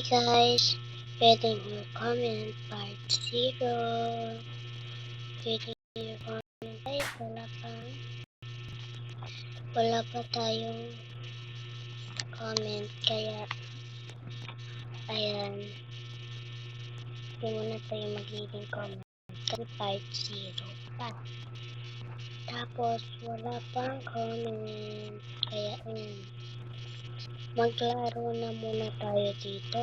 Hi guys, pwede nyo comment part 0. Pwede nyo comment guys, wala pa tayong comment, kaya ayan, hindi muna tayo magiging comment kasi part 0 pa. Tapos wala pang comment, kaya maglaro na muna tayo dito.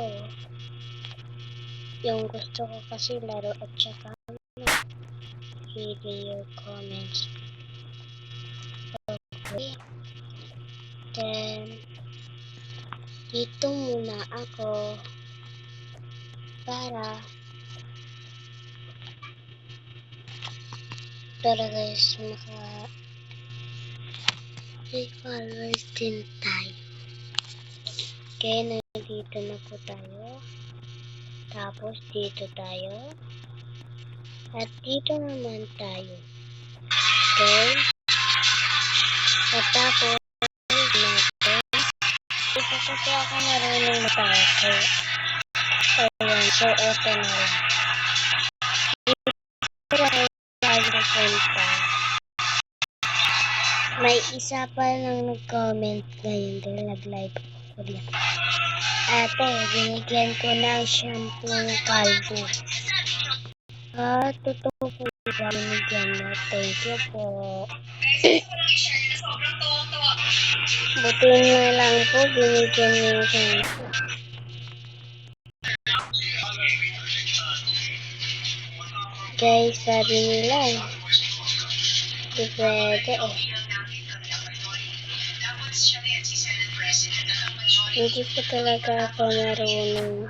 Yung gusto ko kasi laro at saka video comments. Okay. Then dito muna ako para guys followers din tayo. Kaya nandito na po tayo. Tapos dito tayo. At dito naman tayo. Okay. At tapos natin. Dito kasi ako marunong matake. Ayan. So eto na lang. Dito tayo punta. May isa pa lang nag-comment ngayon dahil nag-live ako ulit. Ate, binigyan ko ng shampoo kalbo. Totoo po ba binigyan mo? Thank you po. Buti na lang po binigyan niyo yung shampoo. Guys, sabi nila di pwede Hindi po talaga ako marunong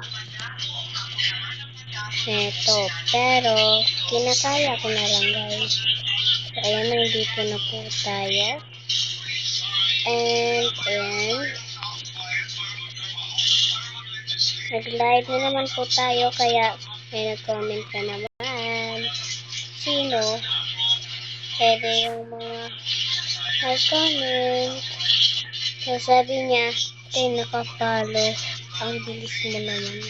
neto. Pero, kinakaya ko na lang guys. So, ayan, nandito na po tayo. And, ayan. Nag-live na naman po tayo, kaya may nag-comment na naman. Sino? Pwede yung mga nag-comment. So, sabi niya, nakapalo. Ang bilis mo naman.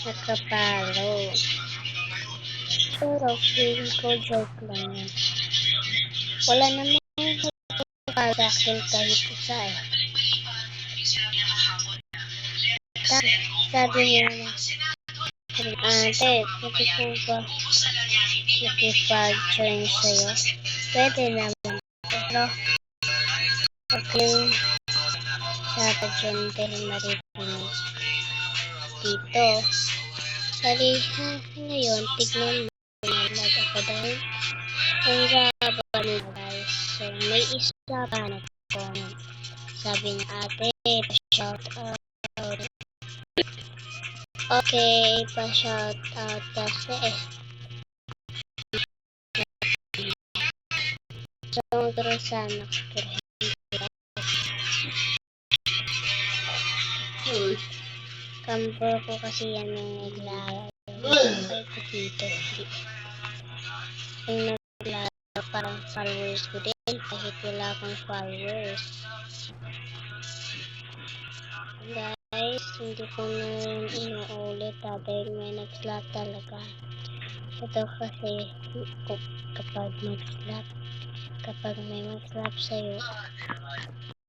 Nakapalo. Pero, feeling ko joke lang yan. Wala namang nakapalo sa akin kahit isa eh. Sabi niya na, ate, pwede ko ba makipag-join sa'yo? Pwede naman. Pero, okay, sa dyan dahil maripinig dito. Sorry, ngayon, tignan mo na lag ako dahil ang gaba nila guys. So, may isa pa na comment. Sabi niya, ate, pa-shout out. Okay, pa-shout out kasi so, magkaroon sana pero kampo ko kasi yan yung naglalaro. Ay ko dito. Yung naglalaro parang followers ko din kahit wala akong followers. Guys, hindi ko nun inuulit dahil may nag-slap talaga. Ito kasi kapag may mag-slap sa'yo,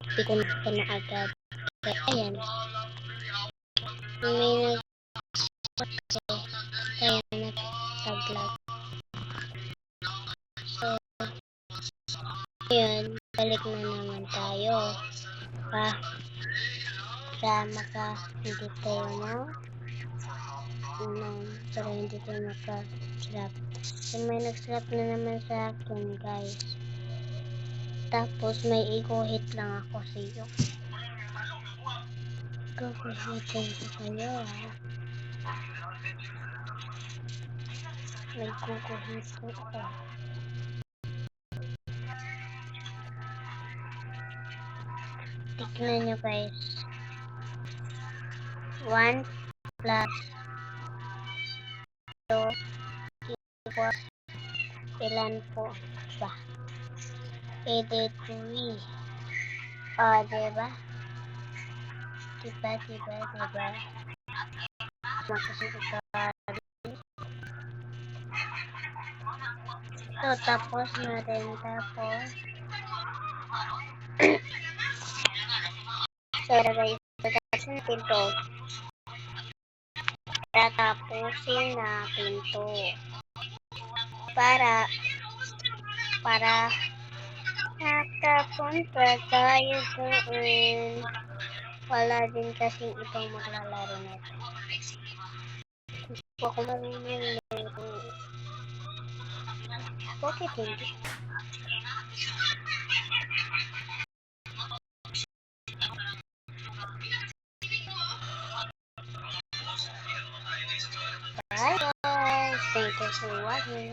hindi ko na agad. Kaya ayan. May nag-slap kasi kaya nag-taglag. So, ayan. Balik na naman tayo. Hindi tayo para hindi tayo maka-slap. So, may nag-slap na naman sa akin guys. Tapos may i-go-hit lang ako sa iyo. Go-hitin ko kayo may go-hit ko ako. Tignan nyo guys. 1 plus 2 equals ilan po ba? Pwede 3. Diba? Diba? makikipag ito, tapos natin, tapos so, guys, tapusin natin to tapusin natin to para nakapunta tayo doon. Wala din kasing ibang maglalaro nito. Hindi po ako marunong nito. Bakit hindi? Bye guys! Thank you for watching.